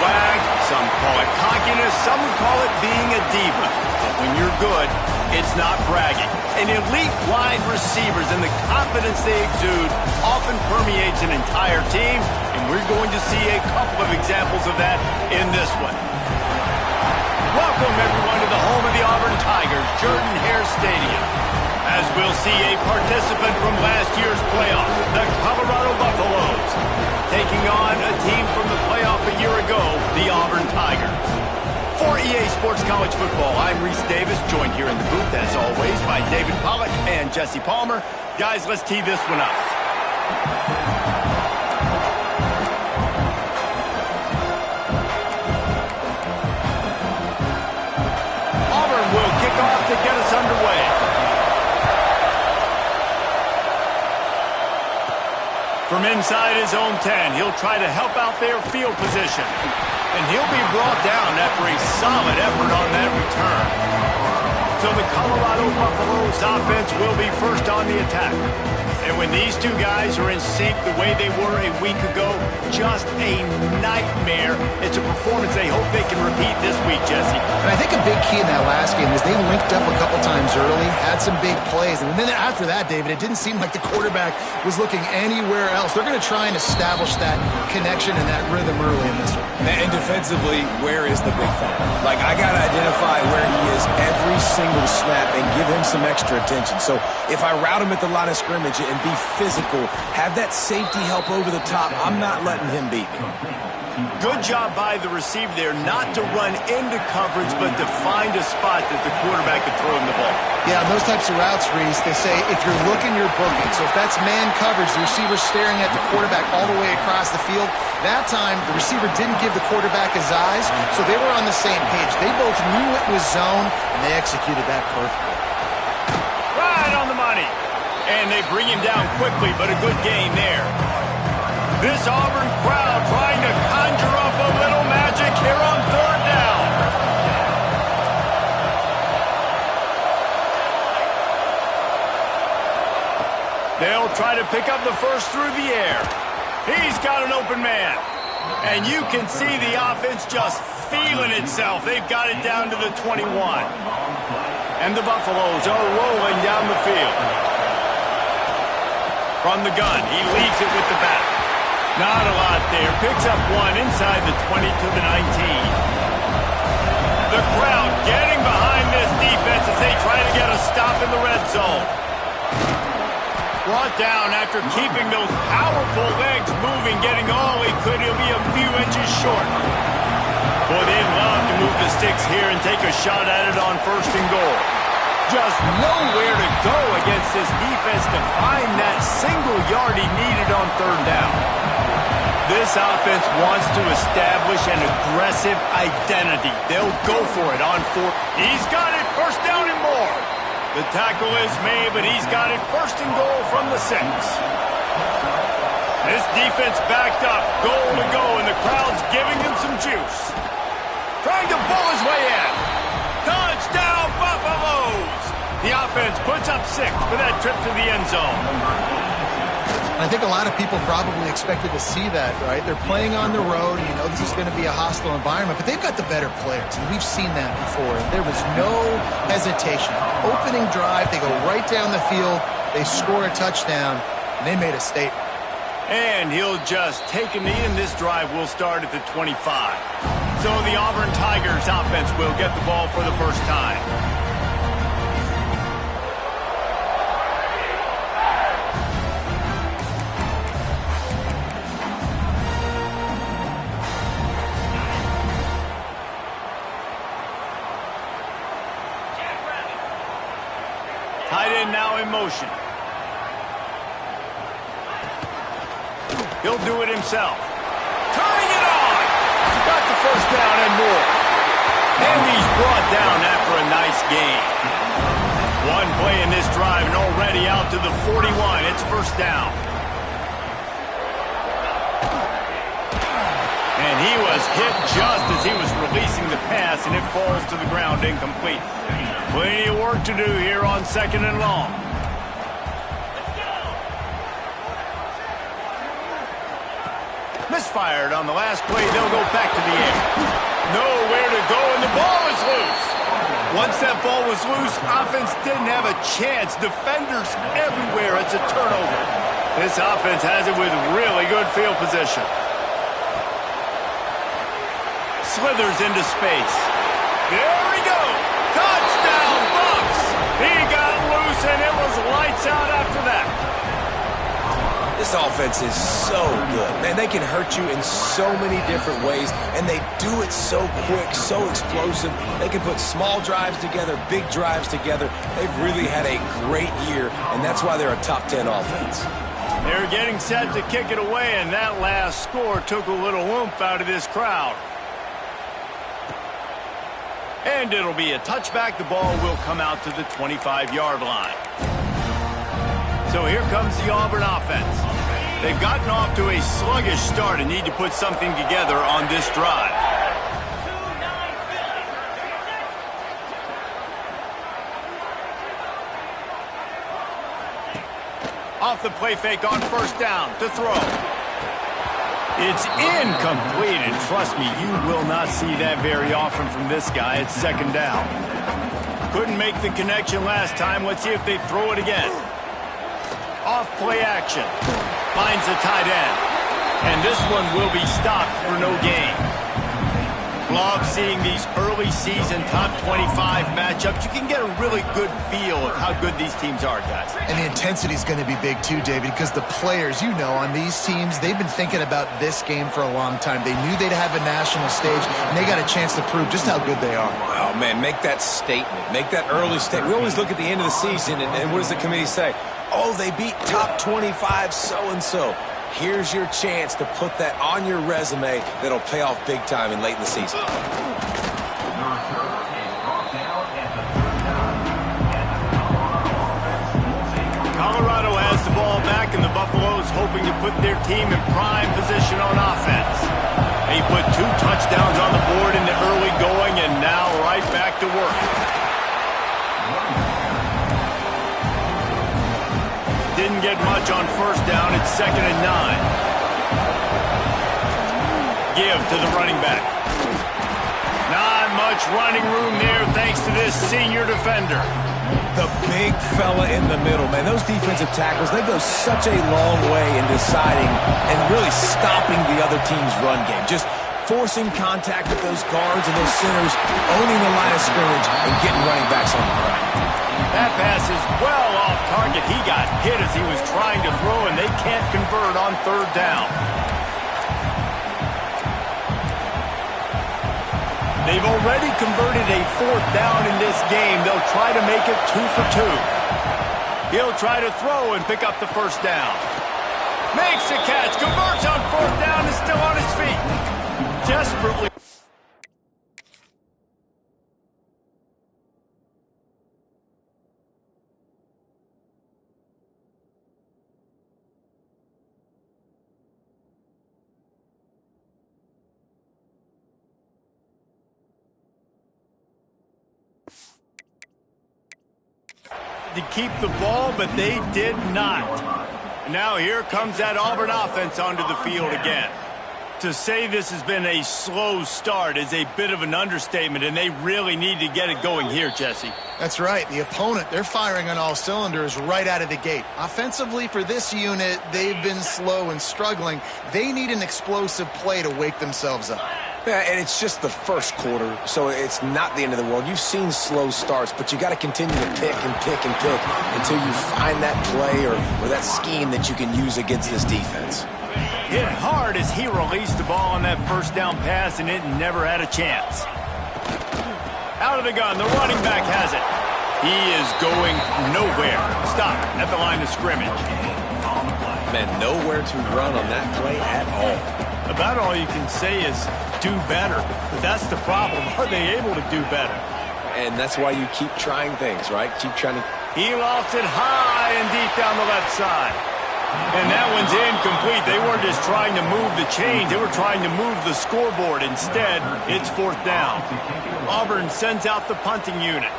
swag, some call it cockiness, some would call it being a diva. But when you're good, it's not bragging. And elite wide receivers and the confidence they exude often permeates an entire team, and we're going to see a couple of examples of that in this one. Welcome, everyone, to the home of the Auburn Tigers, Jordan-Hare Stadium. As we'll see a participant from last year's playoff, the Colorado Buffaloes, taking on a team from the playoff a year ago, the Auburn Tigers. For EA Sports College Football, I'm Reese Davis, joined here in the booth, as always, by David Pollack and Jesse Palmer. Guys, let's tee this one up. Auburn will kick off to get us underway. From inside his own 10, he'll try to help out their field position. And he'll be brought down after a solid effort on that return. So the Colorado Buffaloes offense will be first on the attack. And when these two guys are in sync the way they were a week ago, just a nightmare. It's a performance they hope they can repeat this week, Jesse. And I think a big key in that last game is they linked up a couple times early, had some big plays. And then after that, David, it didn't seem like the quarterback was looking anywhere else. They're going to try and establish that connection and that rhythm early in this one. And defensively, where is the big fella? Like, I got to identify where he is every single snap and give him some extra attention. So if I route him at the line of scrimmage and be physical, have that safety help over the top, I'm not letting him beat me. Good job by the receiver there not to run into coverage, but to find a spot that the quarterback could throw him the ball. Yeah, those types of routes, Reese, they say if you're looking, you're booking. So if that's man coverage, the receiver's staring at the quarterback all the way across the field. That time, the receiver didn't give the quarterback his eyes, so they were on the same page. They both knew it was zone, and they executed that perfectly. Right on the money. And they bring him down quickly, but a good gain there. This Auburn crowd trying to conjure up a little magic here on third down. They'll try to pick up the first through the air. He's got an open man. And you can see the offense just feeling itself. They've got it down to the 21. And the Buffaloes are rolling down the field. From the gun, he leaves it with the back. Not a lot there. Picks up one inside the 20 to the 19. The crowd getting behind this defense as they try to get a stop in the red zone. Brought down after keeping those powerful legs moving, getting all he could. He'll be a few inches short. Boy, they'd love to move the sticks here and take a shot at it on first and goal. Just nowhere to go against this defense to find that single yard he needed on third down. This offense wants to establish an aggressive identity. They'll go for it on fourth. He's got it, first down and more. The tackle is made, but he's got it first and goal from the 6. This defense backed up, goal to go, and the crowd's giving him some juice. Trying to bull his way in. Touchdown, Buffaloes! The offense puts up 6 for that trip to the end zone. I think a lot of people probably expected to see that, right? They're playing on the road, and you know this is going to be a hostile environment, but they've got the better players, and we've seen that before. There was no hesitation. Opening drive, they go right down the field, they score a touchdown, and they made a statement. And he'll just take a knee, and this drive will start at the 25. So the Auburn Tigers offense will get the ball for the first time. Tight end now in motion. He'll do it himself. Turning it on! Got the first down and more. And he's brought down after a nice gain. One play in this drive and already out to the 41. It's first down. And he was hit just as he was releasing the pass, and it falls to the ground incomplete. Plenty of work to do here on second and long. misfired on the last play. They'll go back to the air. Nowhere to go, and the ball is loose. Once that ball was loose, offense didn't have a chance. Defenders everywhere. It's a turnover. This offense has it with really good field position. Slithers into space. There we go. Touchdown, Bucks. He got loose, and it was lights out after that. This offense is so good. Man, they can hurt you in so many different ways, and they do it so quick, so explosive. They can put small drives together, big drives together. They've really had a great year, and that's why they're a top 10 offense. They're getting set to kick it away, and that last score took a little oomph out of this crowd. And it'll be a touchback. The ball will come out to the 25-yard line. So here comes the Auburn offense. They've gotten off to a sluggish start and need to put something together on this drive. Off the play fake on first down to throw. It's incomplete, and trust me, you will not see that very often from this guy. It's second down. Couldn't make the connection last time. Let's see if they throw it again. Off play action. Finds a tight end. And this one will be stopped for no gain. Love seeing these early season top 25 matchups. You can get a really good feel of how good these teams are, guys. And the intensity is going to be big too, David, because the players, you know, on these teams, they've been thinking about this game for a long time. They knew they'd have a national stage, and they got a chance to prove just how good they are. Oh, man, make that statement. Make that early statement. We always look at the end of the season, and what does the committee say? Oh, they beat top 25 so-and-so. Here's your chance to put that on your resume that'll pay off big time and late in the season. Colorado has the ball back, and the Buffaloes hoping to put their team in prime position on offense. They put 2 touchdowns on the board in the early going, and now right back to work. Didn't get much on first down. It's 2nd and 9. Give to the running back. Not much running room there thanks to this senior defender. The big fella in the middle, man. Those defensive tackles, they go such a long way in deciding and really stopping the other team's run game. Just forcing contact with those guards and those centers, owning the line of scrimmage, and getting running backs on the ground. That pass is well off target. He got hit as he was trying to throw, and they can't convert on 3rd down. They've already converted a 4th down in this game. They'll try to make it 2 for 2. He'll try to throw and pick up the first down. Makes the catch, converts on 4th down, and still on his feet. Desperately. To keep the ball, but they did not. Now here comes that Auburn offense onto the field again. To say this has been a slow start is a bit of an understatement, and they really need to get it going here, Jesse. That's right. The opponent, they're firing on all cylinders right out of the gate. Offensively, for this unit, they've been slow and struggling. They need an explosive play to wake themselves up. Yeah, and it's just the first quarter, so it's not the end of the world. You've seen slow starts, but you got to continue to pick and pick and pick until you find that play or that scheme that you can use against this defense. Hit hard as he released the ball on that first down pass, and it never had a chance. Out of the gun, the running back has it. He is going nowhere. Stop at the line of scrimmage. Man, nowhere to run on that play at all. About all you can say is do better. But that's the problem. Are they able to do better? And that's why you keep trying things, right? Keep trying to... He lofted high and deep down the left side. And that one's incomplete. They weren't just trying to move the chains. They were trying to move the scoreboard. Instead, it's 4th down. Auburn sends out the punting unit.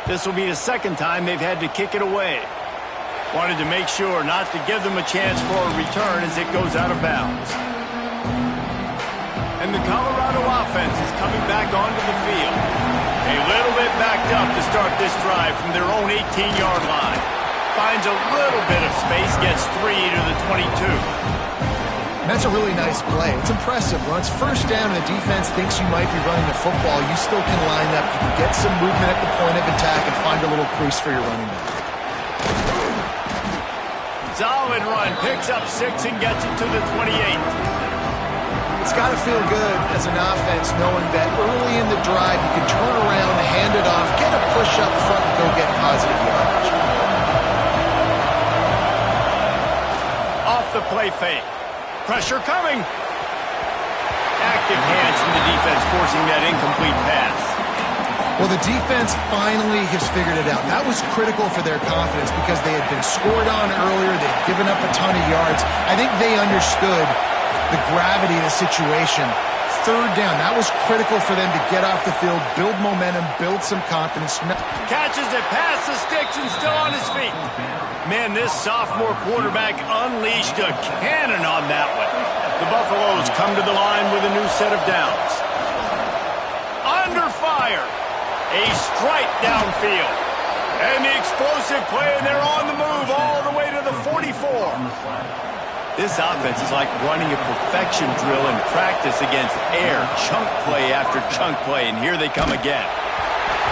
This will be the 2nd time they've had to kick it away. Wanted to make sure not to give them a chance for a return as it goes out of bounds. And the Colorado offense is coming back onto the field. A little bit backed up to start this drive from their own 18-yard line. Finds a little bit of space, gets 3 to the 22. That's a really nice play. It's impressive. When it's first down and the defense thinks you might be running the football, you still can line up. You can get some movement at the point of attack and find a little crease for your running back. Solid run. Picks up 6 and gets it to the 28. It's got to feel good as an offense knowing that early in the drive you can turn around, hand it off, get a push up front, and go get positive yardage. Off the play fake. Pressure coming. Active hands from the defense forcing that incomplete pass. Well, the defense finally has figured it out. That was critical for their confidence because they had been scored on earlier. They'd given up a ton of yards. I think they understood the gravity of the situation. Third down, that was critical for them to get off the field, build momentum, build some confidence. Catches it past the sticks and still on his feet. Man, this sophomore quarterback unleashed a cannon on that one. The Buffaloes come to the line with a new set of downs. Under fire. A strike downfield. And the explosive play, and they're on the move all the way to the 44. This offense is like running a perfection drill in practice against air, chunk play after chunk play, and here they come again.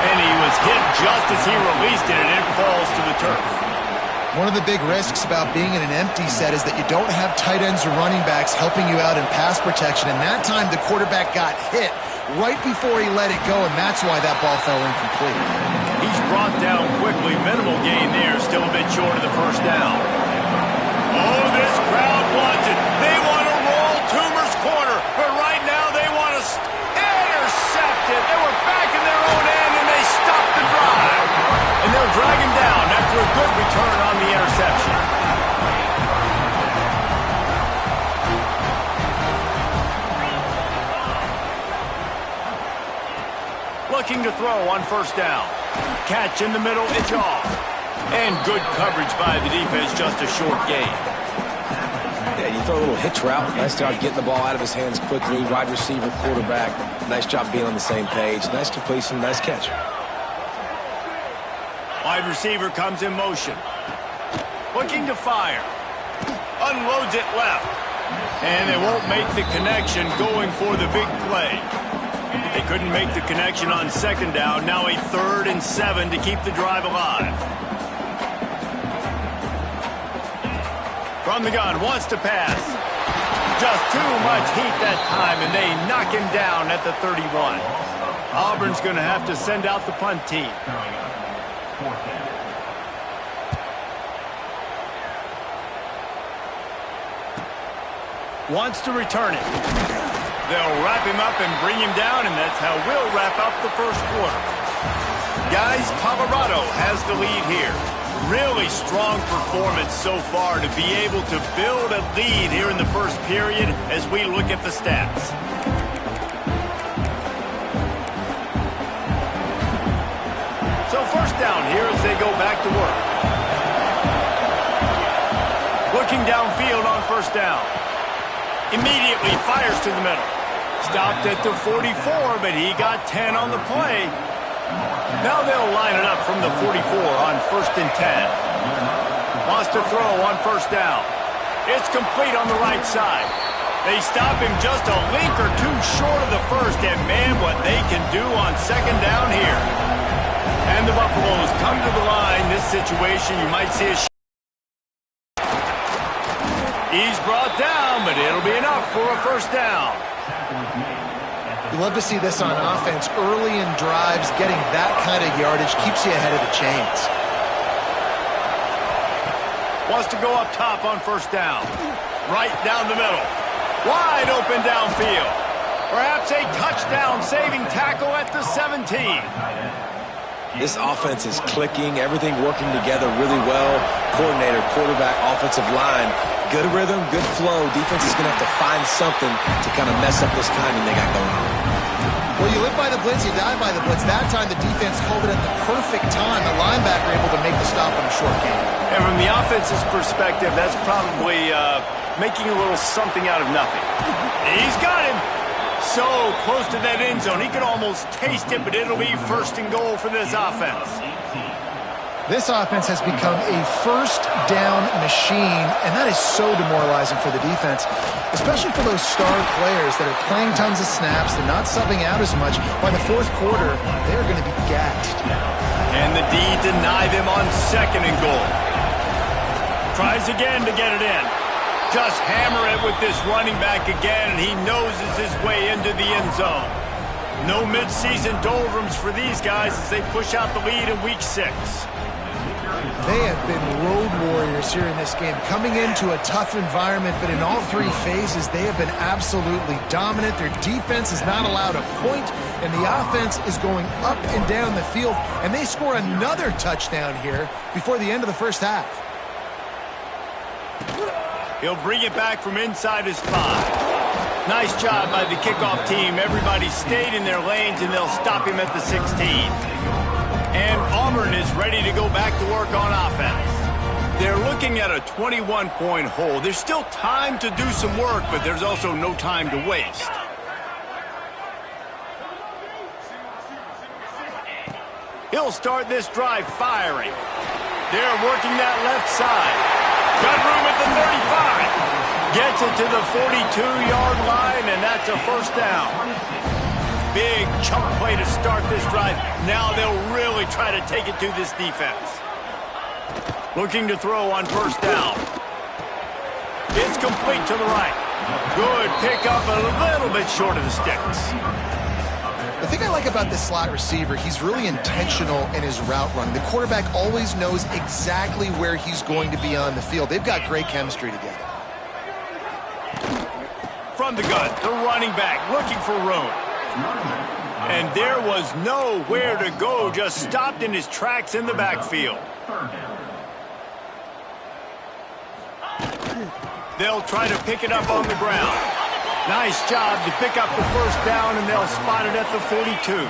And he was hit just as he released it, and it falls to the turf. One of the big risks about being in an empty set is that you don't have tight ends or running backs helping you out in pass protection, and that time the quarterback got hit right before he let it go, and that's why that ball fell incomplete. He's brought down quickly. Minimal gain there, still a bit short of the first down. Oh, this crowd wants it. They want to roll Toomer's corner, but right now they want to intercept it. They were back in their own end, and they stopped the drive. And they'll drag him down after a good return on the interception. Looking to throw on first down. Catch in the middle, it's off. And good coverage by the defense, just a short gain. Yeah, you throw a little hitch route. Nice job getting the ball out of his hands quickly. Wide receiver, quarterback. Nice job being on the same page. Nice completion, nice catch. Wide receiver comes in motion. Looking to fire. Unloads it left. And they won't make the connection going for the big play. They couldn't make the connection on second down. Now a 3rd and 7 to keep the drive alive. From the gun, wants to pass. Just too much heat that time, and they knock him down at the 31. Auburn's going to have to send out the punt team. Wants to return it. They'll wrap him up and bring him down, and that's how we'll wrap up the first quarter. Guys, Colorado has the lead here. Really strong performance so far to be able to build a lead here in the first period as we look at the stats. So first down here as they go back to work. Looking downfield on first down. Immediately fires to the middle. Stopped at the 44, but he got 10 on the play. Now they'll line it up from the 44 on 1st and 10. Wants to throw on first down. It's complete on the right side. They stop him just a link or two short of the first, and man, what they can do on second down here. And the Buffaloes come to the line. This situation, you might see a he's brought down, but it'll be enough for a first down. You love to see this on offense. Early in drives, getting that kind of yardage keeps you ahead of the chains. Wants to go up top on first down. Right down the middle. Wide open downfield. Perhaps a touchdown-saving tackle at the 17. This offense is clicking, everything working together really well. Coordinator, quarterback, offensive line. Good rhythm, good flow. Defense is going to have to find something to kind of mess up this timing they got going on. Well, you live by the blitz, you die by the blitz. That time the defense called it at the perfect time. The linebacker able to make the stop on a short gain. And from the offense's perspective, that's probably making a little something out of nothing. He's got him. So close to that end zone. He could almost taste it, but it'll be first and goal for this offense. This offense has become a first down machine, and that is so demoralizing for the defense, especially for those star players that are playing tons of snaps. They're not subbing out as much. By the fourth quarter, they're going to be gassed. And the D denied him on second and goal. Tries again to get it in. Just hammer it with this running back again, and he noses his way into the end zone. No midseason doldrums for these guys as they push out the lead in Week 6. They have been road warriors here in this game, coming into a tough environment, but in all three phases, they have been absolutely dominant. Their defense is not allowed a point, and the offense is going up and down the field, and they score another touchdown here before the end of the first half. He'll bring it back from inside his 5. Nice job by the kickoff team. Everybody stayed in their lanes, and they'll stop him at the 16. And Auburn is ready to go back to work on offense. They're looking at a 21-point hole. There's still time to do some work, but there's also no time to waste. He'll start this drive firing. They're working that left side. Got room at the 35. Gets it to the 42-yard line, and that's a first down. Big chunk play to start this drive. Now they'll really try to take it to this defense. Looking to throw on first down. It's complete to the right. Good pickup, a little bit short of the sticks. The thing I like about this slot receiver, he's really intentional in his route running. The quarterback always knows exactly where he's going to be on the field. They've got great chemistry together. From the gun, the running back looking for room. And there was nowhere to go, just stopped in his tracks in the backfield. They'll try to pick it up on the ground. Nice job to pick up the first down, and they'll spot it at the 42.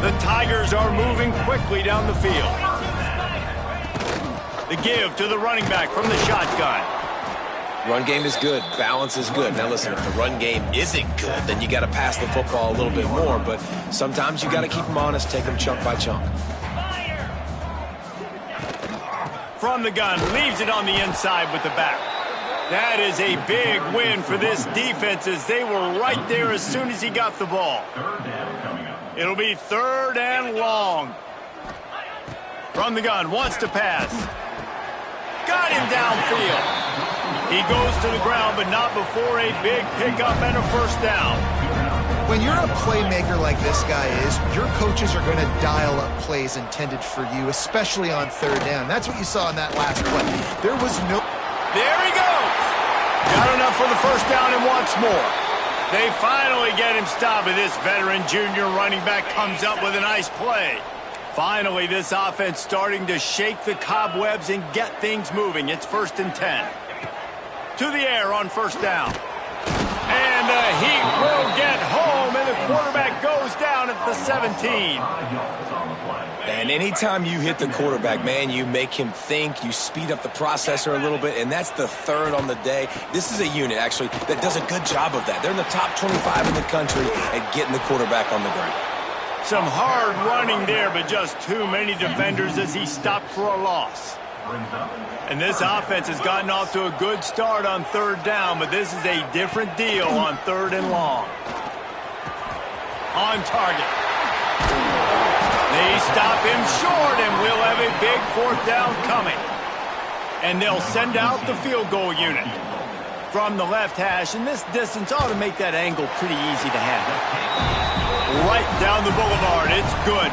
The Tigers are moving quickly down the field. The give to the running back from the shotgun. Run game is good. Balance is good. Now listen, if the run game isn't good, then you got to pass the football a little bit more. But sometimes you got to keep them honest, take them chunk by chunk. From the gun, leaves it on the inside with the back. That is a big win for this defense as they were right there as soon as he got the ball. It'll be third and long. From the gun, wants to pass. Got him downfield. He goes to the ground, but not before a big pickup and a first down. When you're a playmaker like this guy is, your coaches are going to dial up plays intended for you, especially on third down. That's what you saw in that last play. There was no... There he goes. Got enough for the first down and wants more. They finally get him stopped, but this veteran junior running back comes up with a nice play. Finally, this offense starting to shake the cobwebs and get things moving. It's 1st and 10. To the air on first down. And the Heat will get home, and the quarterback goes down at the 17. And anytime you hit the quarterback, man, you make him think, you speed up the processor a little bit, and that's the third on the day. This is a unit, actually, that does a good job of that. They're in the top 25 in the country at getting the quarterback on the ground. Some hard running there, but just too many defenders as he stopped for a loss. And this offense has gotten off to a good start on third down, but this is a different deal on third and long. On target. They stop him short, and we'll have a big fourth down coming. And they'll send out the field goal unit. From the left hash, and this distance ought to make that angle pretty easy to handle. Right down the boulevard, it's good.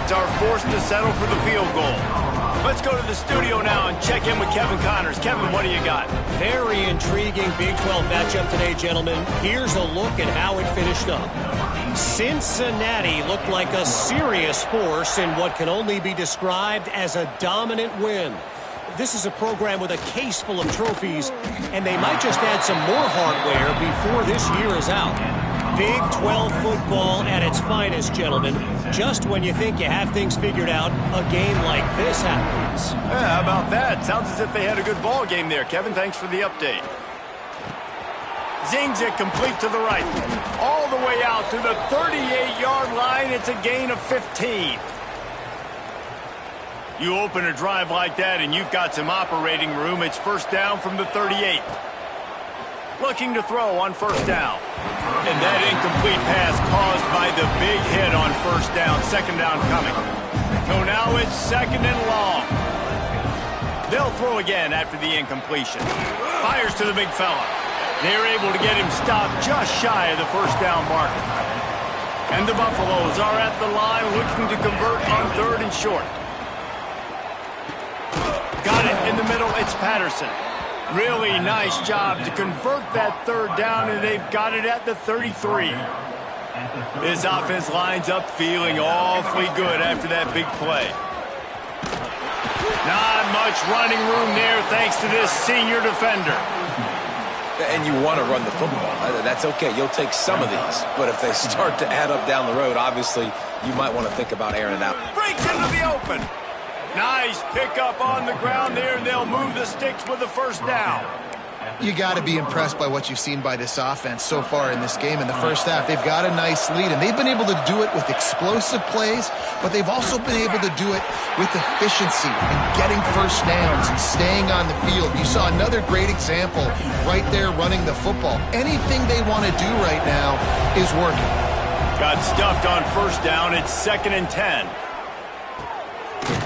It's our force to settle for the field goal. Let's go to the studio now and check in with Kevin Connors. Kevin, what do you got? Very intriguing Big 12 matchup today, gentlemen. Here's a look at how it finished up. Cincinnati looked like a serious force in what can only be described as a dominant win. This is a program with a case full of trophies, and they might just add some more hardware before this year is out. Big 12 football at its finest, gentlemen. Just when you think you have things figured out, a game like this happens. Yeah, how about that? Sounds as if they had a good ball game there. Kevin, thanks for the update. Zings it complete to the right. All the way out to the 38-yard line. It's a gain of 15. You open a drive like that and you've got some operating room. It's first down from the 38. Looking to throw on first down. And that incomplete pass caused by the big hit on first down. Second down coming. So now it's second and long. They'll throw again after the incompletion. Fires to the big fella. They're able to get him stopped just shy of the first down marker. And the Buffaloes are at the line looking to convert on third and short. Got it in the middle. It's Patterson. Really nice job to convert that third down, and they've got it at the 33. This offense lines up feeling awfully good after that big play. Not much running room there thanks to this senior defender. And you want to run the football. That's okay. You'll take some of these. But if they start to add up down the road, obviously, you might want to think about airing it out. Breaks into the open. Nice pickup on the ground there, and they'll move the sticks with the first down. You got to be impressed by what you've seen by this offense so far in this game. In the first half, they've got a nice lead, and they've been able to do it with explosive plays, but they've also been able to do it with efficiency and getting first downs and staying on the field. You saw another great example right there running the football. Anything they want to do right now is working. Got stuffed on first down. It's second and 10.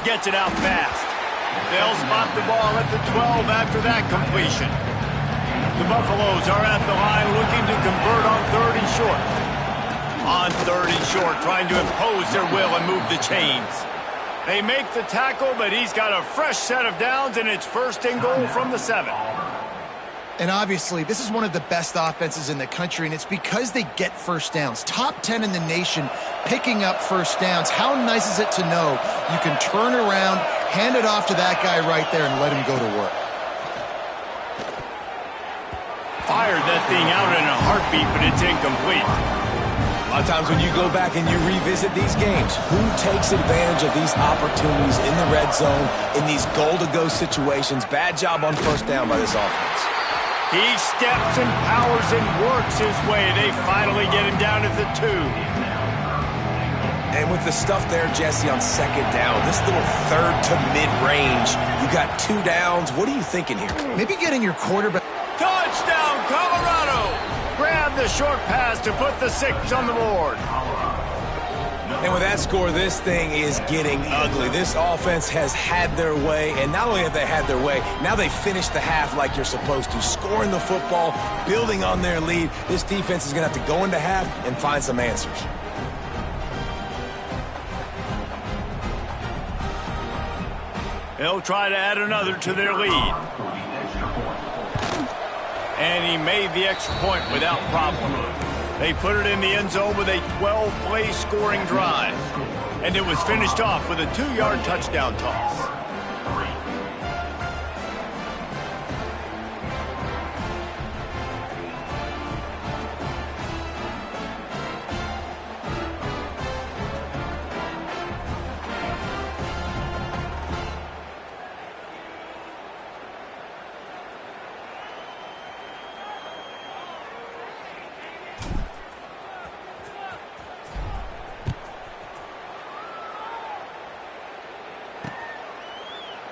Gets it out fast. They'll spot the ball at the 12 after that completion. The Buffaloes are at the line looking to convert on third and short. On third and short, trying to impose their will and move the chains. They make the tackle, but he's got a fresh set of downs, and it's first and goal from the 7. And obviously, this is one of the best offenses in the country, and it's because they get first downs. Top 10 in the nation picking up first downs. How nice is it to know you can turn around, hand it off to that guy right there, and let him go to work? Fired that thing out in a heartbeat, but it's incomplete. A lot of times when you go back and you revisit these games, who takes advantage of these opportunities in the red zone, in these goal-to-go situations? Bad job on first down by this offense. He steps and powers and works his way. They finally get him down at the 2. And with the stuff there, Jesse, on second down, this little third to mid-range, you got 2 downs. What are you thinking here? Maybe getting your quarterback. Touchdown, Colorado! Grab the short pass to put the 6 on the board. And with that score, this thing is getting ugly. This offense has had their way, and not only have they had their way, now they finished the half like you're supposed to, scoring the football, building on their lead. This defense is going to have to go into half and find some answers. They'll try to add another to their lead. And he made the extra point without problem. They put it in the end zone with a 12-play scoring drive. And it was finished off with a 2-yard touchdown toss.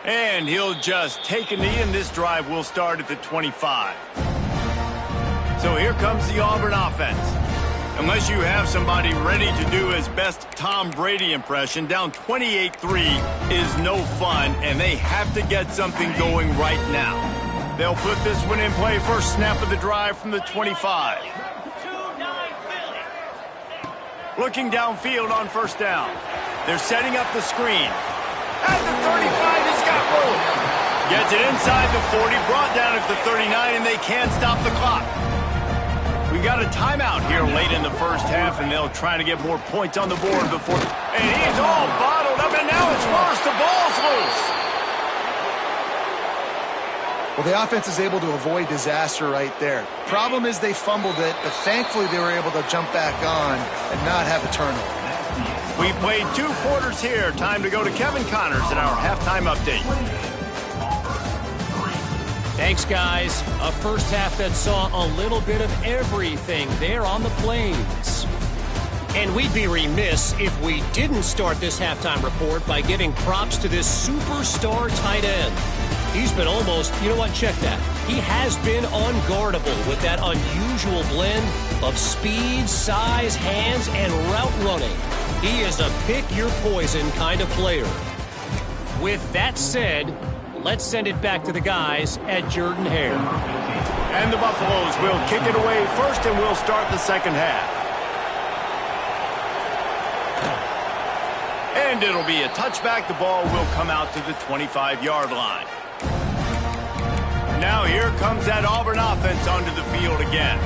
And he'll just take a knee, and this drive will start at the 25. So here comes the Auburn offense. Unless you have somebody ready to do his best Tom Brady impression, down 28-3 is no fun, and they have to get something going right now. They'll put this one in play first snap of the drive from the 25. Looking downfield on first down. They're setting up the screen. At the 35, he's got room. Gets it inside the 40, brought down at the 39, and they can't stop the clock. We got a timeout here late in the first half, and they'll try to get more points on the board before. And he's all bottled up, and now it's worse. The ball's loose. Well, the offense is able to avoid disaster right there. Problem is they fumbled it, but thankfully they were able to jump back on and not have a turnover. We played 2 quarters here. Time to go to Kevin Connors in our halftime update. Thanks, guys. A first half that saw a little bit of everything there on the Plains. And we'd be remiss if we didn't start this halftime report by giving props to this superstar tight end. He's been almost, you know what, check that. He has been unguardable with that unusual blend of speed, size, hands, and route running. He is a pick-your-poison kind of player. With that said, let's send it back to the guys at Jordan-Hare. And the Buffaloes will kick it away first, and we'll start the second half. And it'll be a touchback. The ball will come out to the 25-yard line. Now here comes that Auburn offense onto the field again.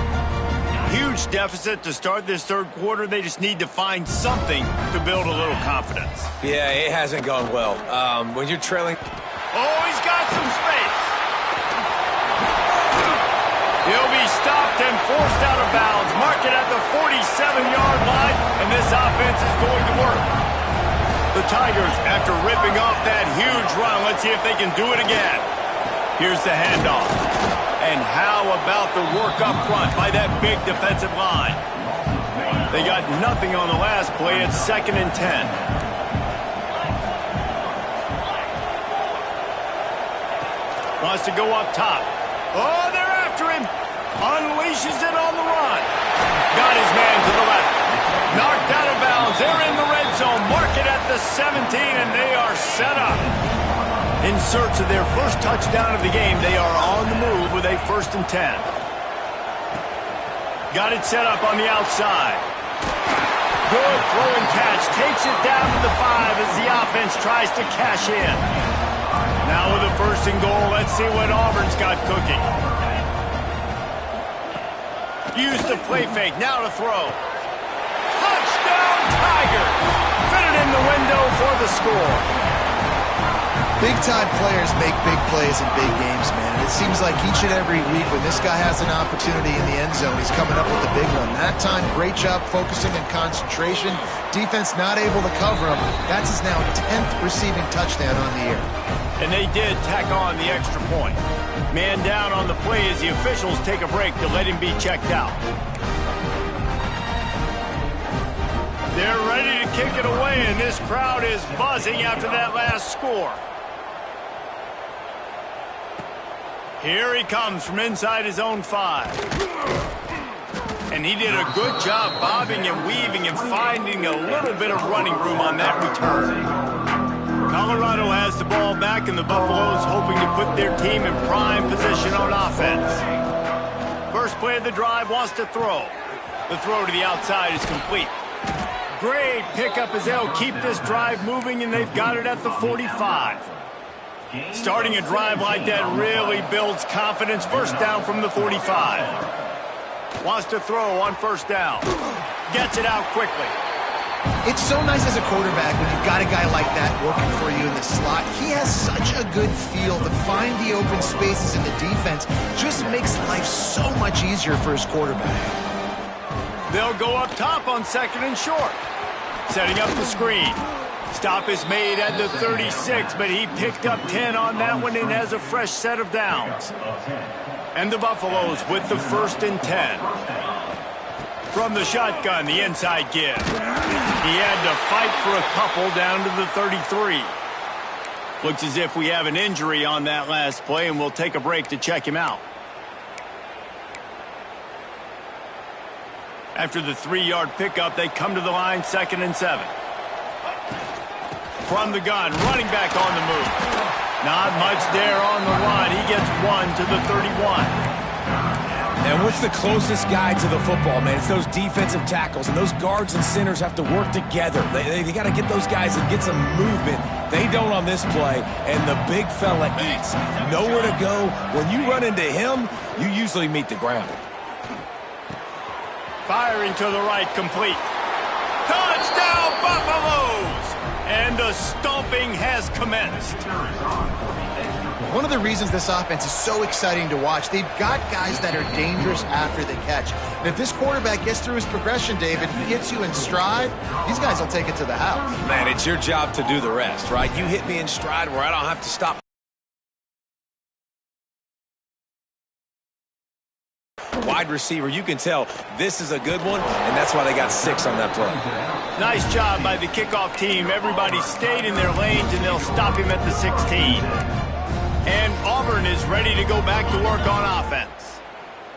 Huge deficit to start this third quarter. They just need to find something to build a little confidence. Yeah, it hasn't gone well. When you're trailing... Oh, he's got some space. He'll be stopped and forced out of bounds. Mark it at the 47-yard line, and this offense is going to work. The Tigers, after ripping off that huge run, let's see if they can do it again. Here's the handoff. And how about the work up front by that big defensive line? They got nothing on the last play. It's 2nd and 10. Wants to go up top. Oh, they're after him. Unleashes it on the run. Got his man to the left. Knocked out of bounds. They're in the red zone. Mark it at the 17, and they are set up. In search of their first touchdown of the game, they are on the move with a 1st and 10. Got it set up on the outside. Good throw and catch. Takes it down to the 5 as the offense tries to cash in. Now with a 1st and goal, let's see what Auburn's got cooking. Use the play fake. Now to throw. Touchdown, Tiger! Fit it in the window for the score. Big-time players make big plays in big games, man. And it seems like each and every week when this guy has an opportunity in the end zone, he's coming up with a big one. That time, great job focusing and concentration. Defense not able to cover him. That's his now 10th receiving touchdown on the year. And they did tack on the extra point. Man down on the play as the officials take a break to let him be checked out. They're ready to kick it away, and this crowd is buzzing after that last score. Here he comes from inside his own 5. And he did a good job bobbing and weaving and finding a little bit of running room on that return. Colorado has the ball back, and the Buffaloes hoping to put their team in prime position on offense. First play of the drive, wants to throw. The throw to the outside is complete. Great pickup as they'll keep this drive moving, and they've got it at the 45. Starting a drive like that really builds confidence. First down from the 45. Wants to throw on 1st down. Gets it out quickly. It's so nice as a quarterback when you've got a guy like that working for you in the slot. He has such a good feel to find the open spaces in the defense. Just makes life so much easier for his quarterback. They'll go up top on 2nd and short. Setting up the screen. Stop is made at the 36, but he picked up 10 on that one and has a fresh set of downs. And the Buffaloes with the 1st and 10. From the shotgun, the inside give. He had to fight for a couple down to the 33. Looks as if we have an injury on that last play, and we'll take a break to check him out. After the 3-yard pickup, they come to the line, 2nd and 7. From the gun, running back on the move. Not much there on the run. He gets 1 to the 31. And what's the closest guy to the football, man? It's those defensive tackles, and those guards and centers have to work together. They got to get those guys and get some movement. They don't on this play, and the big fella eats. Nowhere to go. When you run into him, you usually meet the ground. Firing to the right, complete. Touchdown, Buffaloes! And the stomping has commenced. One of the reasons this offense is so exciting to watch, they've got guys that are dangerous after the catch. And if this quarterback gets through his progression, David, he gets you in stride, these guys will take it to the house. Man, it's your job to do the rest, right? You hit me in stride where I don't have to stop wide receiver. You can tell this is a good one, and that's why they got 6 on that play. Nice job by the kickoff team. Everybody stayed in their lanes, and they'll stop him at the 16. And Auburn is ready to go back to work on offense.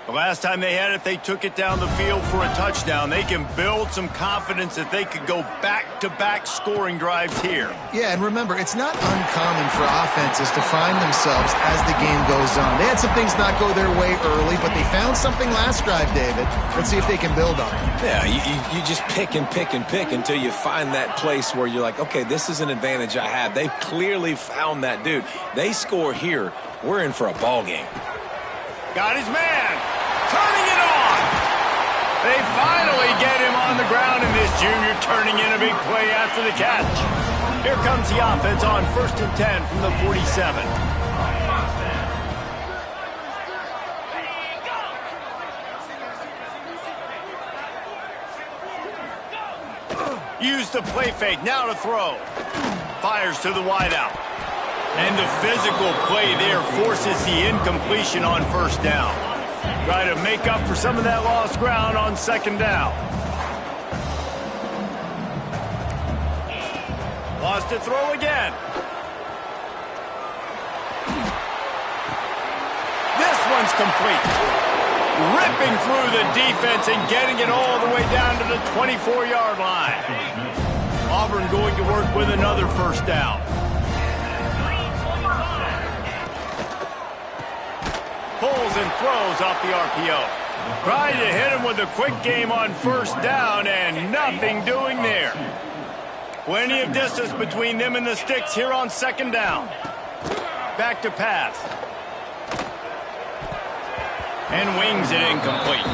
The last time they had it, they took it down the field for a touchdown. They can build some confidence that they could go back-to-back scoring drives here. Yeah, and remember, it's not uncommon for offenses to find themselves as the game goes on. They had some things not go their way early, but they found something last drive, David. Let's see if they can build on it. Yeah, you just pick and pick and pick until you find that place where you're like, okay, this is an advantage I have. They've clearly found that, dude. They score here, we're in for a ball game. Got his man. Turning it on. They finally get him on the ground, and this junior turning in a big play after the catch. Here comes the offense on 1st and 10 from the 47. Use the play fake. Now to throw. Fires to the wideout. And the physical play there forces the incompletion on 1st down. Try to make up for some of that lost ground on 2nd down. Lost to throw again. This one's complete. Ripping through the defense and getting it all the way down to the 24-yard line. Auburn going to work with another 1st down. Pulls and throws off the RPO. Tried to hit him with a quick game on 1st down, and nothing doing there. Plenty of distance between them and the sticks here on 2nd down. Back to pass. And wings it incomplete.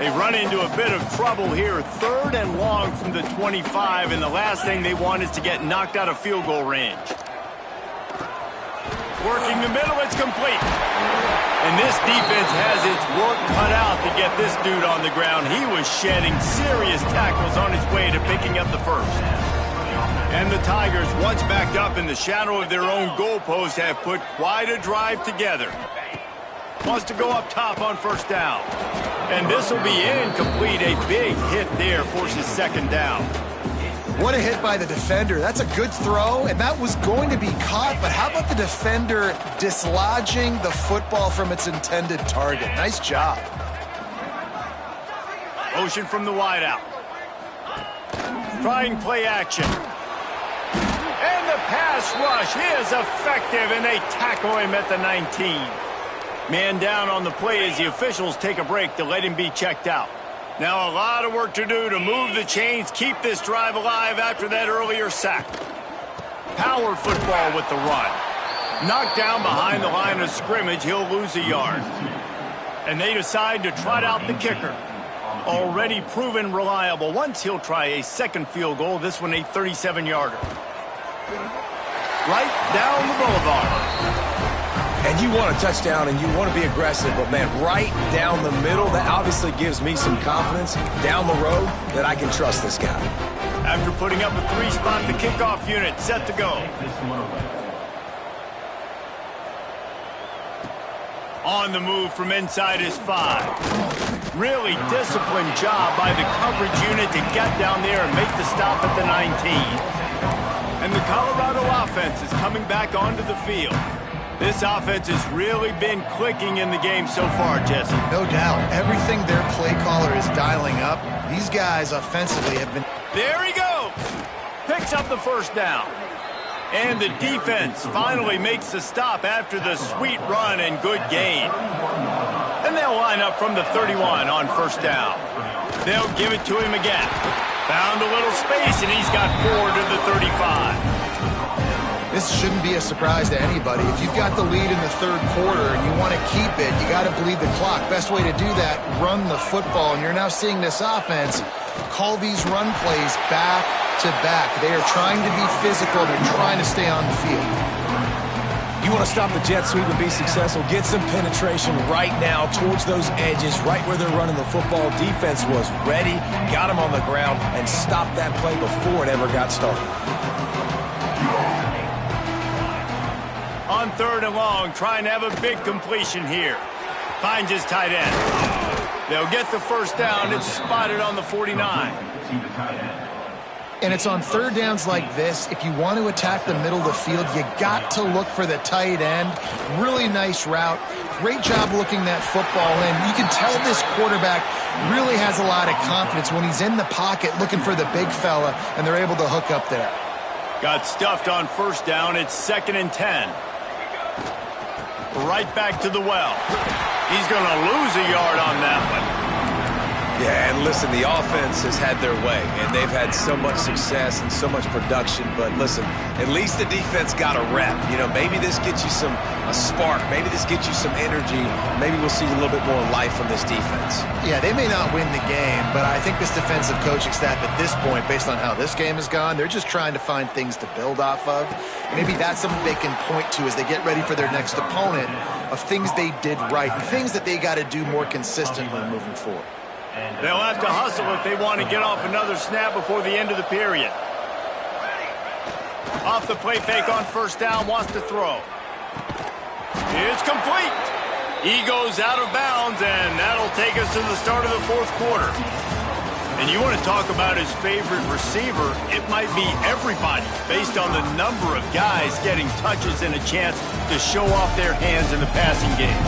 They run into a bit of trouble here. 3rd and long from the 25, and the last thing they want is to get knocked out of field goal range. Working the middle, it's complete. And this defense has its work cut out to get this dude on the ground. He was shedding serious tackles on his way to picking up the 1st. And the Tigers, once backed up in the shadow of their own goalpost, have put quite a drive together. Wants to go up top on 1st down. And this will be incomplete. A big hit there forces 2nd down. What a hit by the defender. That's a good throw, and that was going to be caught, but how about the defender dislodging the football from its intended target? Nice job. Motion from the wideout. Trying play action. And the pass rush is effective, and they tackle him at the 19. Man down on the play as the officials take a break to let him be checked out. Now a lot of work to do to move the chains, keep this drive alive after that earlier sack. Power football with the run. Knocked down behind the line of scrimmage, he'll lose a yard. And they decide to trot out the kicker. Already proven reliable. Once he'll try a 2nd field goal, this one a 37-yarder. Right down the boulevard. And you want a touchdown and you want to be aggressive, but man, right down the middle, that obviously gives me some confidence down the road that I can trust this guy. After putting up a 3-spot, the kickoff unit set to go. On the move from inside his 5. Really disciplined job by the coverage unit to get down there and make the stop at the 19. And the Colorado offense is coming back onto the field. This offense has really been clicking in the game so far, Jesse. No doubt. Everything their play caller is dialing up, these guys offensively have been... There he goes! Picks up the 1st down. And the defense finally makes the stop after the sweet run and good gain. And they'll line up from the 31 on 1st down. They'll give it to him again. Found a little space, and he's got 4 to the 35. This shouldn't be a surprise to anybody. If you've got the lead in the 3rd quarter and you want to keep it, you got to bleed the clock. Best way to do that, run the football. And you're now seeing this offense call these run plays back to back. They are trying to be physical. They're trying to stay on the field. You want to stop the jet sweep and be successful, get some penetration right now towards those edges, right where they're running the football. Defense was ready, got him on the ground, and stopped that play before it ever got started. On on 3rd and long, trying to have a big completion here. Finds his tight end. They'll get the first down. It's spotted on the 49. And it's on 3rd downs like this. If you want to attack the middle of the field, you got to look for the tight end. Really nice route. Great job looking that football in. You can tell this quarterback really has a lot of confidence when he's in the pocket looking for the big fella, and they're able to hook up there. Got stuffed on 1st down. It's 2nd and 10. Right back to the well. He's going to lose a yard on that one. Yeah, and listen, the offense has had their way, and they've had so much success and so much production. But listen, at least the defense got a rep. You know, maybe this gets you a spark. Maybe this gets you some energy. Maybe we'll see a little bit more life from this defense. Yeah, they may not win the game, but I think this defensive coaching staff at this point, based on how this game has gone, they're just trying to find things to build off of. Maybe that's something they can point to as they get ready for their next opponent, of things they did right, things that they got to do more consistently moving forward. They'll have to hustle if they want to get off another snap before the end of the period. Off the play fake on 1st down, wants to throw. It's complete. He goes out of bounds, and that'll take us to the start of the 4th quarter. And you want to talk about his favorite receiver, it might be everybody, based on the number of guys getting touches and a chance to show off their hands in the passing game.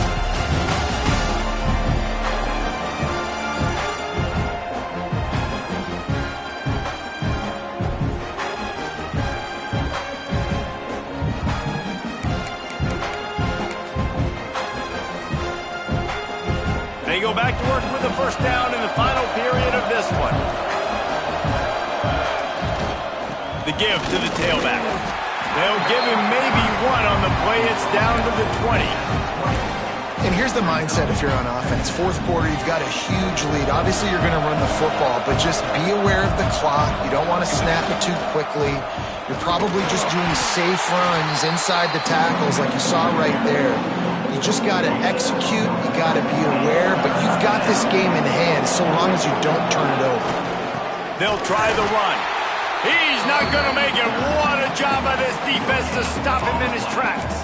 They go back to work with the 1st down in the final period of this one. The give to the tailback. They'll give him maybe one on the play. It's down to the 20. And here's the mindset if you're on offense. 4th quarter, you've got a huge lead. Obviously, you're going to run the football, but just be aware of the clock. You don't want to snap it too quickly. You're probably just doing safe runs inside the tackles like you saw right there. You just got to execute. You got to be aware, but you've got this game in hand so long as you don't turn it over. They'll try the run. He's not going to make it. What a job by this defense to stop him in his tracks.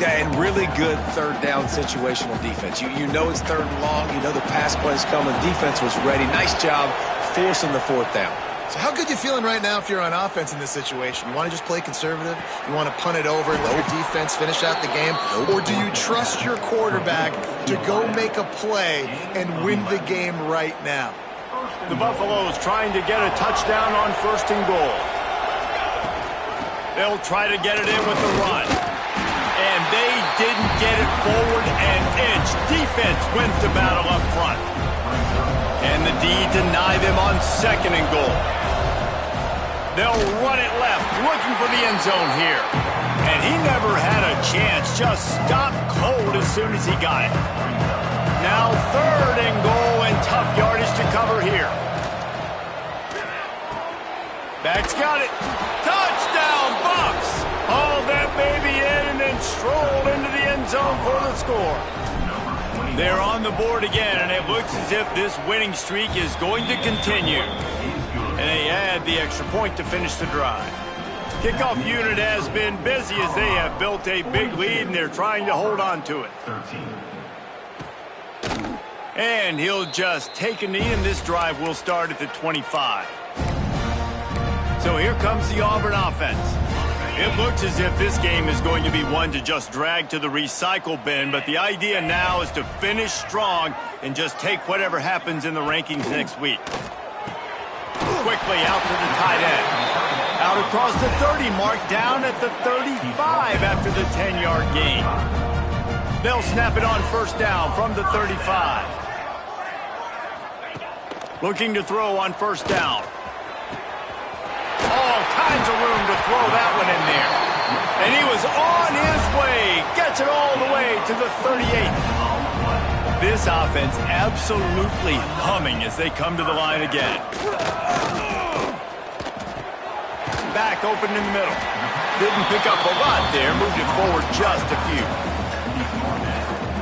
Yeah, and really good 3rd down situational defense. You know it's 3rd and long. You know the pass play's coming. Defense was ready. Nice job forcing the 4th down. So how good you feeling right now if you're on offense in this situation? You want to just play conservative? You want to punt it over and let your defense finish out the game? Or do you trust your quarterback to go make a play and win the game right now? The Buffaloes trying to get a touchdown on 1st and goal. They'll try to get it in with the run. And they didn't get it forward an inch. Defense wins the battle up front. And the D deny them on 2nd and goal. They'll run it left, looking for the end zone here. And he never had a chance, just stopped cold as soon as he got it. Now 3rd and goal and tough yardage to cover here. Back's got it. Touchdown, Bucks! Hauled that baby in and then strolled into the end zone for the score. They're on the board again, and it looks as if this winning streak is going to continue. And they add the extra point to finish the drive. Kickoff unit has been busy as they have built a big lead, and they're trying to hold on to it. And he'll just take a knee, and this drive will start at the 25. So here comes the Auburn offense. It looks as if this game is going to be one to just drag to the recycle bin, but the idea now is to finish strong and just take whatever happens in the rankings next week. Quickly out to the tight end. Out across the 30 mark, down at the 35 after the 10-yard gain. They'll snap it on 1st down from the 35. Looking to throw on 1st down. All kinds of room to throw that one in there. And he was on his way. Gets it all the way to the 38. This offense absolutely humming as they come to the line again. Back open in the middle. Didn't pick up a lot there. Moved it forward just a few.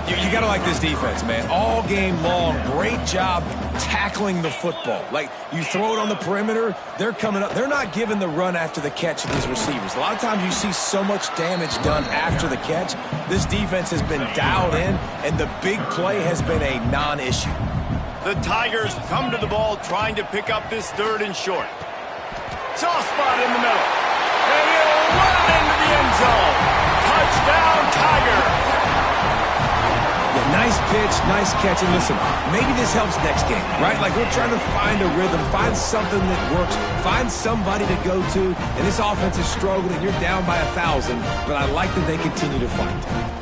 You got to like this defense, man. All game long, great job tackling the football. Like, you throw it on the perimeter, they're coming up. They're not giving the run after the catch to these receivers. A lot of times you see so much damage done after the catch. This defense has been dialed in, and the big play has been a non-issue. The Tigers come to the ball trying to pick up this 3rd and short. Soft spot in the middle. And he'll run it into the end zone. Touchdown, Tiger. Yeah, nice pitch, nice catch. And listen, maybe this helps next game, right? Like, we're trying to find a rhythm, find something that works, find somebody to go to. And this offense is struggling. You're down by 1,000, but I like that they continue to fight.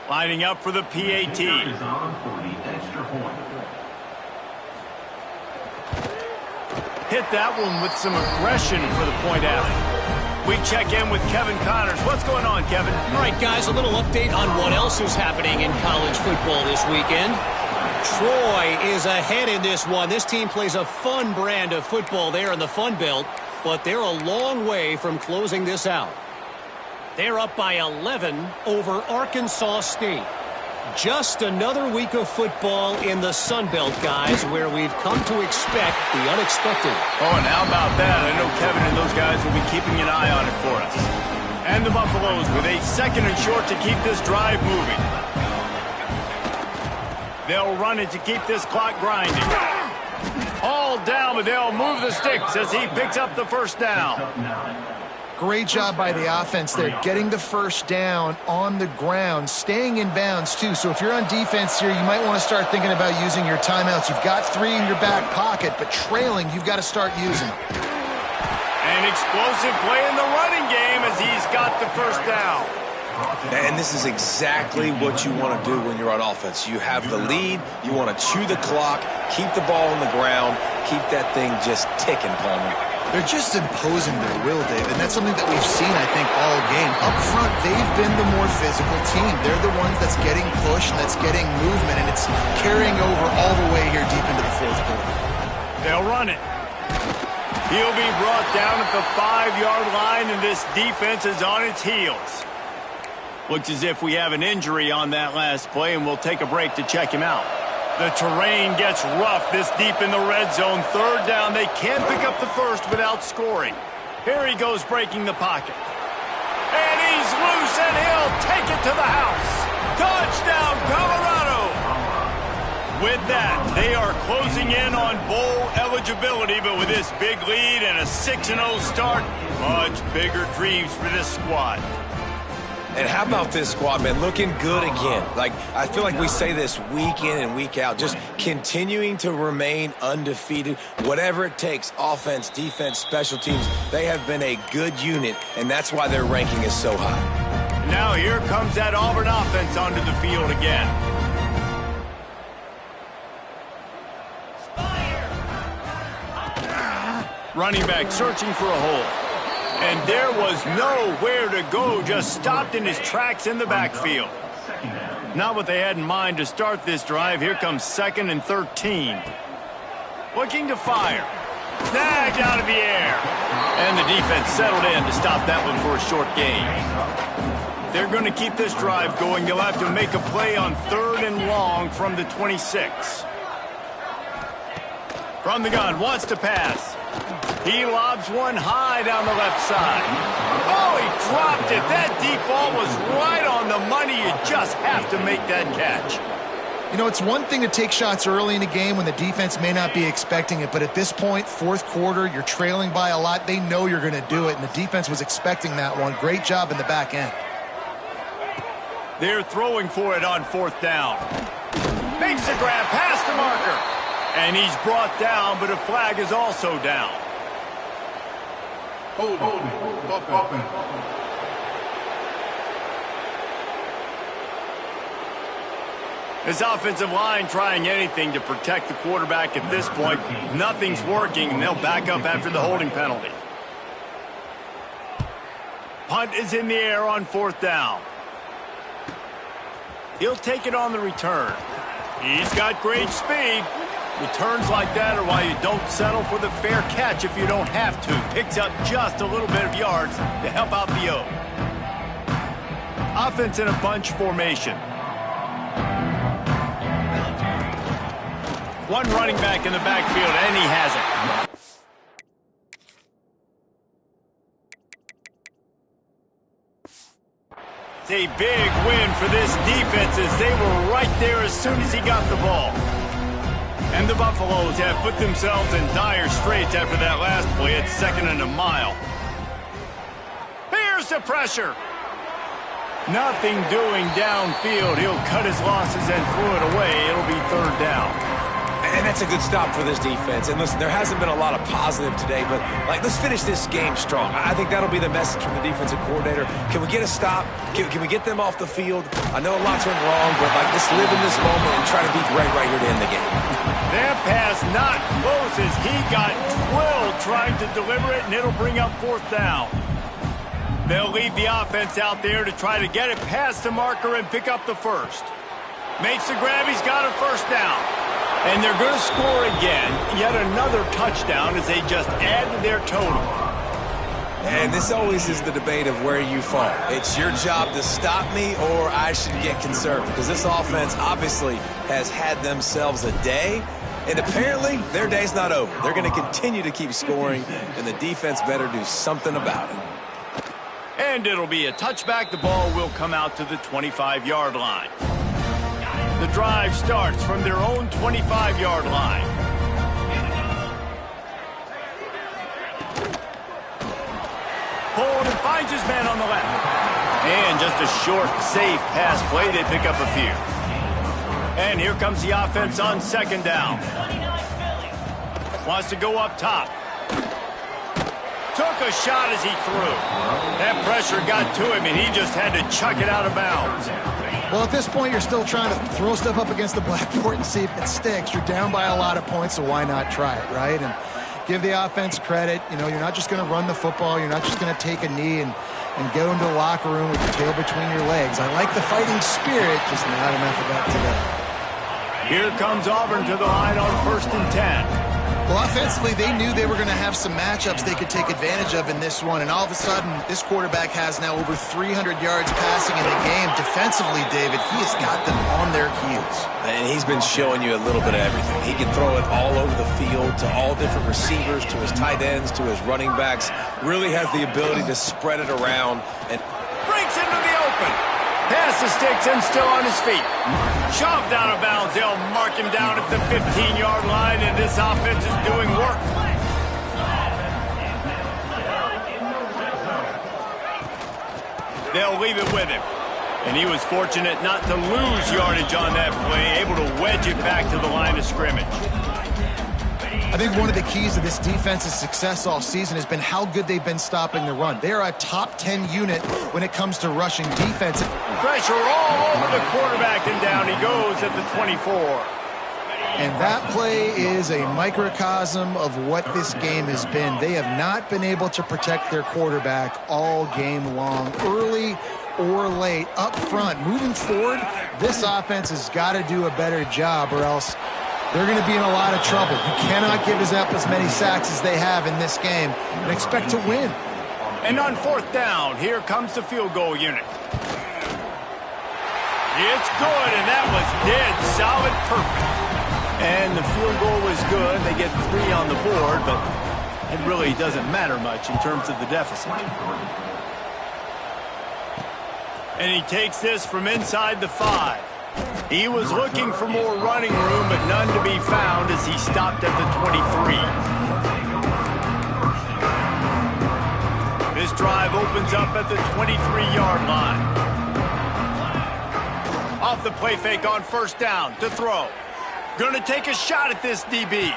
Lining up for the PAT. Hit that one with some aggression for the point after. We check in with Kevin Connors. What's going on, Kevin? All right, guys, a little update on what else is happening in college football this weekend. Troy is ahead in this one. This team plays a fun brand of football there in the Fun Belt, but they're a long way from closing this out. They're up by 11 over Arkansas State. Just another week of football in the Sun Belt, guys, where we've come to expect the unexpected. Oh, and how about that? I know Kevin and those guys will be keeping an eye on it for us. And the Buffaloes with a 2nd and short to keep this drive moving. They'll run it to keep this clock grinding. All down, but they'll move the sticks as he picks up the 1st down. Great job by the offense there, getting the 1st down on the ground, staying in bounds, too. So if you're on defense here, you might want to start thinking about using your timeouts. You've got 3 in your back pocket, but trailing, you've got to start using. An explosive play in the running game as he's got the 1st down. And this is exactly what you want to do when you're on offense. You have the lead, you want to chew the clock, keep the ball on the ground, keep that thing just ticking, Palmer. They're just imposing their will, Dave, and that's something that we've seen, I think, all game. Up front, they've been the more physical team. They're the ones that's getting pushed and that's getting movement, and it's carrying over all the way here deep into the 4th quarter. They'll run it. He'll be brought down at the 5-yard line, and this defense is on its heels. Looks as if we have an injury on that last play, and we'll take a break to check him out. The terrain gets rough this deep in the red zone. 3rd down. They can't pick up the 1st without scoring. Here he goes breaking the pocket. And he's loose, and he'll take it to the house. Touchdown, Colorado! With that, they are closing in on bowl eligibility, but with this big lead and a 6-0 start, much bigger dreams for this squad. And how about this squad, man? Looking good again. Like, I feel like we say this week in and week out, just continuing to remain undefeated. Whatever it takes, offense, defense, special teams, they have been a good unit, and that's why their ranking is so high. And now here comes that Auburn offense onto the field again. Running back searching for a hole. And there was nowhere to go, just stopped in his tracks in the backfield. Not what they had in mind to start this drive. Here comes 2nd and 13. Looking to fire. Snagged out of the air. And the defense settled in to stop that one for a short gain. They're going to keep this drive going. They'll have to make a play on 3rd and long from the 26. From the gun, wants to pass. He lobs one high down the left side. Oh, he dropped it. That deep ball was right on the money. You just have to make that catch. You know, it's one thing to take shots early in a game when the defense may not be expecting it, but at this point, 4th quarter, you're trailing by a lot. They know you're going to do it, and the defense was expecting that one. Great job in the back end. They're throwing for it on 4th down. Makes the grab past the marker. And he's brought down, but a flag is also down. Hold open. This offensive line trying anything to protect the quarterback at this point. Nothing's working, and they'll back up after the holding penalty. Punt is in the air on 4th down. He'll take it on the return. He's got great speed. Returns like that are why you don't settle for the fair catch if you don't have to. Picks up just a little bit of yards to help out the O. Offense in a bunch formation. One running back in the backfield, and he has it. It's a big win for this defense as they were right there as soon as he got the ball. And the Buffaloes have put themselves in dire straits after that last play at 2nd and a mile. Here's the pressure. Nothing doing downfield. He'll cut his losses and throw it away. It'll be 3rd down. And that's a good stop for this defense. And listen, there hasn't been a lot of positive today, but let's finish this game strong. I think that'll be the message from the defensive coordinator. Can we get a stop? Can we get them off the field? I know lots went wrong, but let's live in this moment and try to be great right here to end the game. That pass not close as he got drilled trying to deliver it, and it'll bring up 4th down. They'll leave the offense out there to try to get it past the marker and pick up the first. Makes the grab. He's got a 1st down. And they're going to score again. Yet another touchdown as they just add to their total. And this always is the debate of where you fall. It's your job to stop me or I should get conservative. Because this offense obviously has had themselves a day. And apparently their day's not over. They're going to continue to keep scoring. And the defense better do something about it. And it'll be a touchback. The ball will come out to the 25-yard line. The drive starts from their own 25-yard line. Pulled and finds his man on the left. And just a short, safe pass play. They pick up a few. And here comes the offense on 2nd down. Wants to go up top. Took a shot as he threw. That pressure got to him, and he just had to chuck it out of bounds. Well, at this point, you're still trying to throw stuff up against the blackboard and see if it sticks. You're down by a lot of points, so why not try it, right? And give the offense credit. You know, you're not just going to run the football. You're not just going to take a knee and go into the locker room with your tail between your legs. I like the fighting spirit, just not enough of that today. Here comes Auburn to the line on 1st and 10. Well, offensively, they knew they were going to have some matchups they could take advantage of in this one, and all of a sudden, this quarterback has now over 300 yards passing in the game. Defensively, David, he has got them on their heels. And he's been showing you a little bit of everything. He can throw it all over the field to all different receivers, to his tight ends, to his running backs. Really has the ability to spread it around. And breaks into the open. Pass the sticks and still on his feet. Shoved out of bounds. They'll mark him down at the 15-yard line, and this offense is doing work. They'll leave it with him. And he was fortunate not to lose yardage on that play, able to wedge it back to the line of scrimmage. I think one of the keys to this defense's success all season has been how good they've been stopping the run. They're a top 10 unit when it comes to rushing defense. Pressure all over the quarterback, and down he goes at the 24. And that play is a microcosm of what this game has been. They have not been able to protect their quarterback all game long, early or late, up front. Moving forward, this offense has got to do a better job, or else they're going to be in a lot of trouble. You cannot give up as many sacks as they have in this game and expect to win. And on 4th down, here comes the field goal unit. It's good, and that was dead solid, perfect. And the field goal was good. They get 3 on the board, but it really doesn't matter much in terms of the deficit. And he takes this from inside the 5. He was looking for more running room, but none to be found as he stopped at the 23. This drive opens up at the 23-yard line. Off the play fake on 1st down to throw. Going to take a shot at this DB.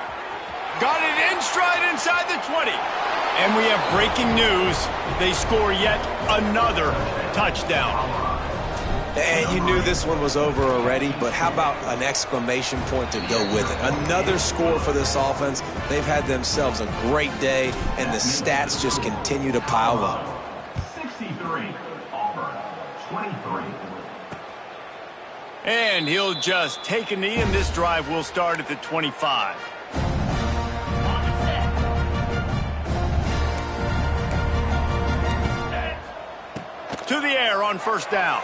Got it in stride inside the 20. And we have breaking news. They score yet another touchdown. And you knew this one was over already, but how about an exclamation point to go with it? Another score for this offense. They've had themselves a great day, and the stats just continue to pile up. 63, Auburn, 23. And he'll just take a knee, and this drive will start at the 25. To the air on first down.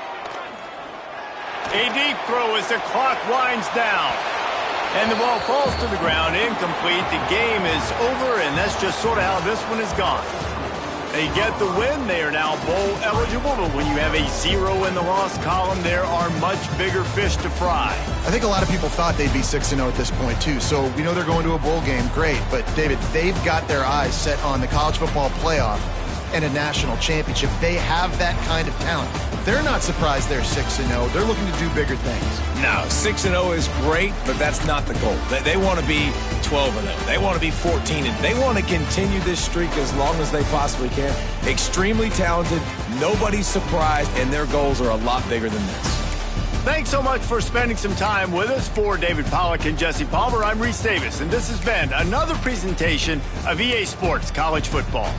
A deep throw as the clock winds down. And the ball falls to the ground, incomplete. The game is over, and that's just sort of how this one is gone. They get the win. They are now bowl eligible, but when you have a 0 in the loss column, there are much bigger fish to fry. I think a lot of people thought they'd be 6-0 at this point, too. So we know they're going to a bowl game. Great. But, David, they've got their eyes set on the college football playoff and a national championship. They have that kind of talent. They're not surprised they're 6-0. They're looking to do bigger things. No, 6-0 is great, but that's not the goal. They want to be 12-0. They want to be 14-0. They want to continue this streak as long as they possibly can. Extremely talented. Nobody's surprised, and their goals are a lot bigger than this. Thanks so much for spending some time with us. For David Pollack and Jesse Palmer, I'm Reese Davis, and this has been another presentation of EA Sports College Football.